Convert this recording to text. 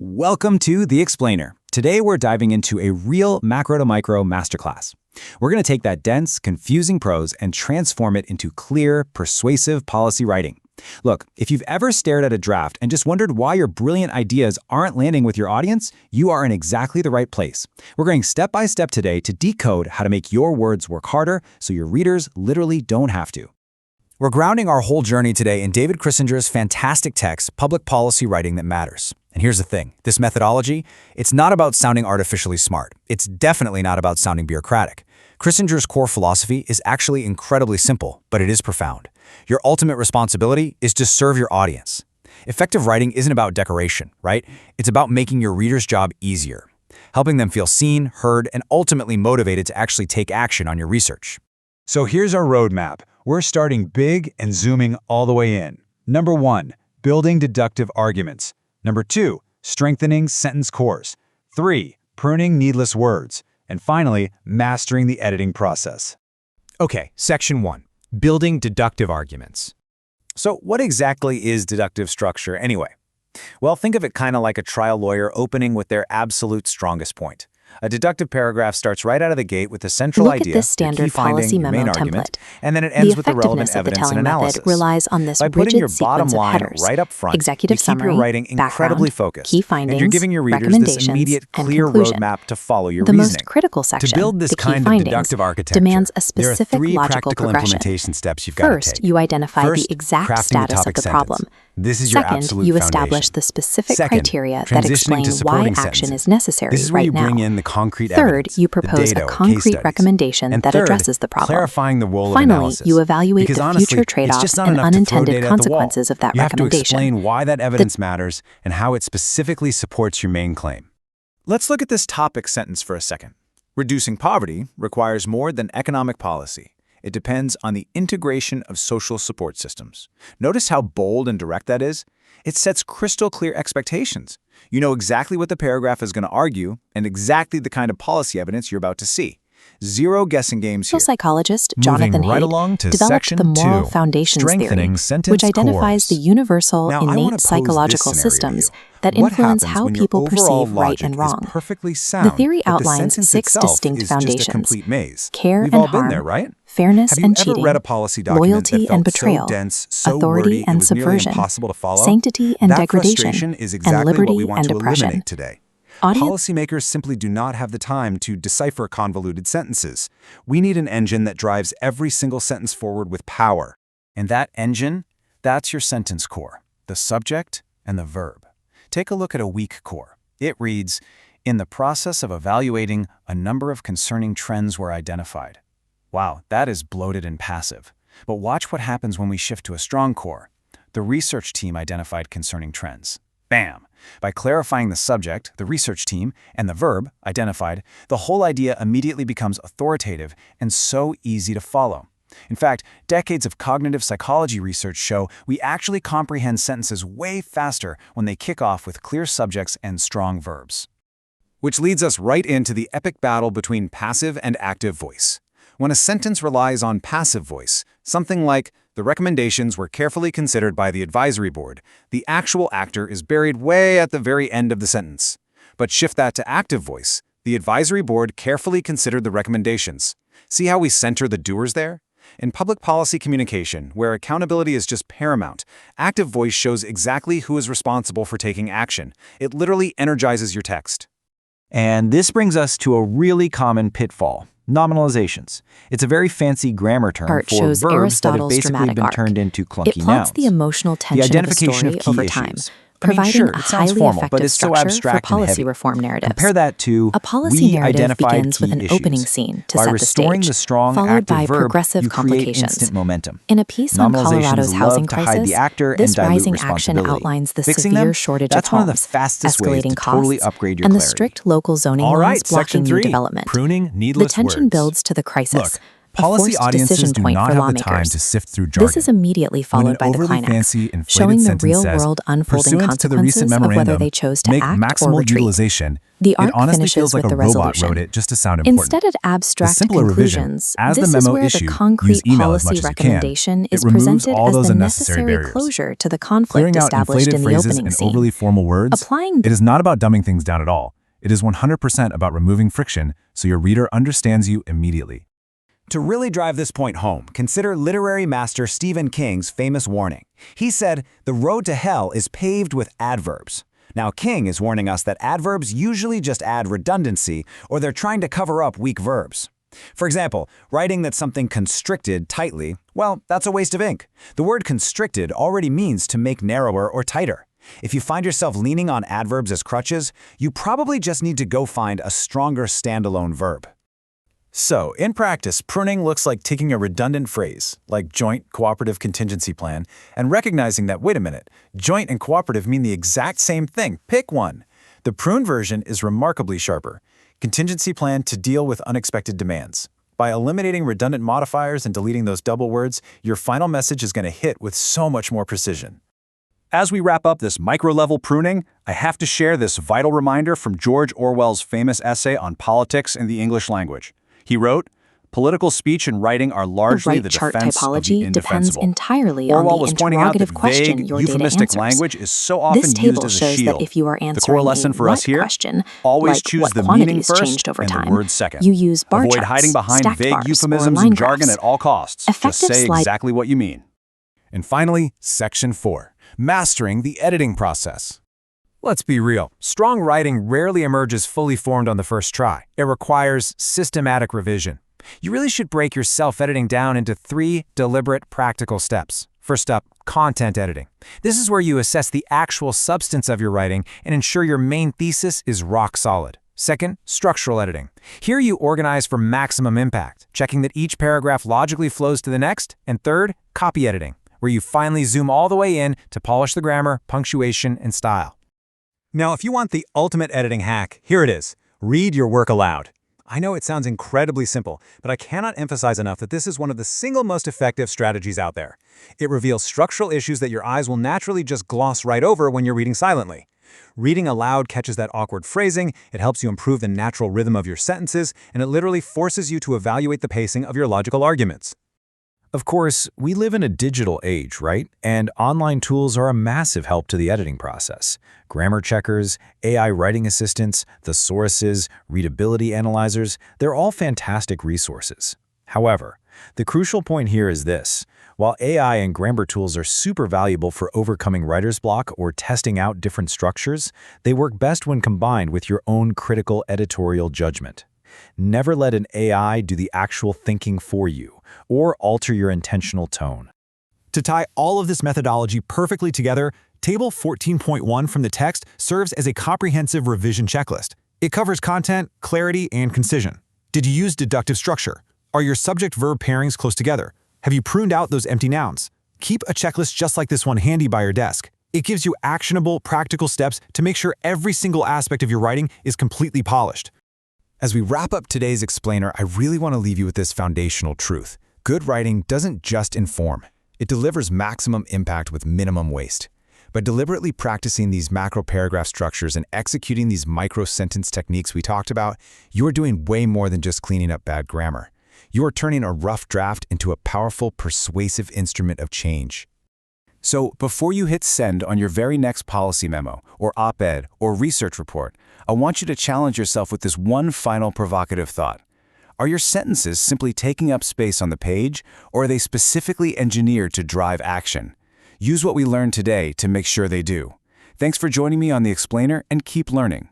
Welcome to The Explainer. Today we're diving into a real macro to micro masterclass. We're going to take that dense, confusing prose and transform it into clear, persuasive policy writing. Look, if you've ever stared at a draft and just wondered why your brilliant ideas aren't landing with your audience, you are in exactly the right place. We're going step by step today to decode how to make your words work harder so your readers literally don't have to. We're grounding our whole journey today in David Krissinger's fantastic text, Public Policy Writing That Matters. And here's the thing, this methodology, it's not about sounding artificially smart. It's definitely not about sounding bureaucratic. Krissinger's core philosophy is actually incredibly simple, but it is profound. Your ultimate responsibility is to serve your audience. Effective writing isn't about decoration, right? It's about making your reader's job easier, helping them feel seen, heard, and ultimately motivated to actually take action on your research. So here's our roadmap. We're starting big and zooming all the way in. Number 1, building deductive arguments. Number 2, strengthening sentence cores. 3, pruning needless words. And finally, mastering the editing process. Okay, section 1, building deductive arguments. So what exactly is deductive structure anyway? Well, think of it kind of like a trial lawyer opening with their absolute strongest point. A deductive paragraph starts right out of the gate with the central idea, Look at this standard policy memo argument, template. and then it ends with the effectiveness relevant of the evidence and telling analysis. method relies on this By putting your rigid bottom sequence of line headers, right up front, executive you keep summary, your writing incredibly background, focused, key findings, and you're giving your readers this recommendations, immediate, and clear conclusion. roadmap to follow your The reasoning. most critical section, To build this the key kind of findings, deductive architecture, demands a there are specific 3 logical practical progression. implementation steps you've got to First, take. you identify First, the exact crafting the status of topic the sentence. problem. This is your Second, absolute you establish foundation. the specific Second, criteria that transitioning explain to why supporting action sentences. is necessary This is where right you bring now. in the concrete Third, evidence, you the propose data a or case concrete studies. recommendation And that third, addresses the problem. clarifying the role of Finally, analysis. you evaluate Because the honestly, future it's trade-offs just not and enough to throw unintended data at the wall. consequences of that You have to recommendation. explain why that evidence matters and how it specifically supports your main claim. Let's look at this topic sentence for a second. Reducing poverty requires more than economic policy. It depends on the integration of social support systems. Notice how bold and direct that is? It sets crystal clear expectations. You know exactly what the paragraph is going to argue and exactly the kind of policy evidence you're about to see. Zero guessing games here. Social psychologist Moving Jonathan right Haidt along to developed section the moral 2, foundations theory, strengthening sentence which identifies cores. the universal Now, I wanna innate pose psychological this scenario to systems you. that What influence happens how when your people overall perceive right logic and is wrong. perfectly sound, The theory but the outlines sentence 6 itself distinct is just a foundations: complete maze? care We've and all been harm, there, right? fairness Have you and ever cheating, read a policy document loyalty that felt and betrayal, so dense, so authority wordy, and it was nearly subversion, impossible to follow? sanctity and that degradation, frustration is and exactly liberty what we want and to oppression. eliminate today. Audience Policymakers simply do not have the time to decipher convoluted sentences. We need an engine that drives every single sentence forward with power. And that engine, that's your sentence core, the subject and the verb. Take a look at a weak core. It reads, "In the process of evaluating, a number of concerning trends were identified." Wow, that is bloated and passive. But watch what happens when we shift to a strong core. The research team identified concerning trends. Bam! By clarifying the subject, the research team, and the verb, identified, the whole idea immediately becomes authoritative and so easy to follow. In fact, decades of cognitive psychology research show we actually comprehend sentences way faster when they kick off with clear subjects and strong verbs. Which leads us right into the epic battle between passive and active voice. When a sentence relies on passive voice, something like, "The recommendations were carefully considered by the advisory board," the actual actor is buried way at the very end of the sentence. But shift that to active voice. "The advisory board carefully considered the recommendations." See how we center the doers there? In public policy communication, where accountability is just paramount, active voice shows exactly who is responsible for taking action. It literally energizes your text. And this brings us to a really common pitfall: nominalizations. It's a very fancy grammar term Art for shows verbs that have Aristotle's basically dramatic been arc. turned into clunky It plots nouns. the emotional tension of the identification story of key over time, issues. providing sure, a it sounds highly formal, but effective it's so structure for abstract and policy heavy. reform narratives. Compare that to A policy we narrative identified begins key with an issues. opening scene to By set the restoring stage, the strong followed active by verb, progressive you create complications. instant momentum. In a piece on Colorado's Nominalizations housing love to hide crisis, the actor this and dilute rising action responsibility. outlines the Fixing severe them, shortage that's of one of homes, the fastest ways escalating to costs, totally upgrade your and the clarity. strict local zoning All laws right, blocking section new 3, development. pruning The needless tension words. builds to the crisis. Look, Policy forced audiences decision do point not for have the time lawmakers. to sift through jargon. This is immediately When followed an by the overly climax, fancy, inflated showing the sentence real-world says, unfolding "Pursuant to the recent consequences of whether memorandum, they chose to make act maximal or retreat. utilization." The It arc honestly finishes feels like with a the robot resolution. wrote it just to sound important. Instead of The abstract simpler revision, conclusions, as the this memo is where issued, the use concrete email as much policy as you can. recommendation It is removes presented all as those the unnecessary necessary barriers. closure to the Clearing conflict out established inflated in the phrases opening and scene. overly formal words, Applying it is not about dumbing things down at all. It is 100% about removing friction so your reader understands you immediately. To really drive this point home, consider literary master Stephen King's famous warning. He said, "The road to hell is paved with adverbs." Now, King is warning us that adverbs usually just add redundancy, or they're trying to cover up weak verbs. For example, writing that something constricted tightly, well, that's a waste of ink. The word constricted already means to make narrower or tighter. If you find yourself leaning on adverbs as crutches, you probably just need to go find a stronger standalone verb. So, in practice, pruning looks like taking a redundant phrase, like joint cooperative contingency plan, and recognizing that, wait a minute, joint and cooperative mean the exact same thing. Pick one. The prune version is remarkably sharper. Contingency plan to deal with unexpected demands. By eliminating redundant modifiers and deleting those double words, your final message is going to hit with so much more precision. As we wrap up this micro-level pruning, I have to share this vital reminder from George Orwell's famous essay on politics in the English language. He wrote, "Political speech and writing are largely the chart defense of the typology depends indefensible." entirely on Orwell the was pointing out that interrogative question vague, your data euphemistic answers. language is so often This used table as a shows shield. that if you are The answering core lesson a for us what here, question, always like choose what the quantities meaning first changed over and time, the word second. you use bar Avoid charts, hiding behind stacked vague bars, or euphemisms line and jargon graphs. at all costs. Just Effective say slide- exactly what you mean. And finally, Section 4, Mastering the Editing Process. Let's be real, strong writing rarely emerges fully formed on the first try. It requires systematic revision. You really should break your self-editing down into 3 deliberate, practical steps. First up, content editing. This is where you assess the actual substance of your writing and ensure your main thesis is rock solid. Second, structural editing. Here you organize for maximum impact, checking that each paragraph logically flows to the next. And third, copy editing, where you finally zoom all the way in to polish the grammar, punctuation, and style. Now, if you want the ultimate editing hack, here it is. Read your work aloud. I know it sounds incredibly simple, but I cannot emphasize enough that this is one of the single most effective strategies out there. It reveals structural issues that your eyes will naturally just gloss right over when you're reading silently. Reading aloud catches that awkward phrasing, it helps you improve the natural rhythm of your sentences, and it literally forces you to evaluate the pacing of your logical arguments. Of course, we live in a digital age, right? And online tools are a massive help to the editing process. Grammar checkers, AI writing assistants, thesauruses, readability analyzers, they're all fantastic resources. However, the crucial point here is this. While AI and grammar tools are super valuable for overcoming writer's block or testing out different structures, they work best when combined with your own critical editorial judgment. Never let an AI do the actual thinking for you or alter your intentional tone. To tie all of this methodology perfectly together, Table 14.1 from the text serves as a comprehensive revision checklist. It covers content, clarity, and concision. Did you use deductive structure? Are your subject-verb pairings close together? Have you pruned out those empty nouns? Keep a checklist just like this one handy by your desk. It gives you actionable, practical steps to make sure every single aspect of your writing is completely polished. As we wrap up today's explainer, I really want to leave you with this foundational truth. Good writing doesn't just inform. It delivers maximum impact with minimum waste. By deliberately practicing these macro paragraph structures and executing these micro sentence techniques we talked about, you are doing way more than just cleaning up bad grammar. You are turning a rough draft into a powerful, persuasive instrument of change. So before you hit send on your very next policy memo, or op-ed, or research report, I want you to challenge yourself with this one final provocative thought. Are your sentences simply taking up space on the page, or are they specifically engineered to drive action? Use what we learned today to make sure they do. Thanks for joining me on The Explainer, and keep learning.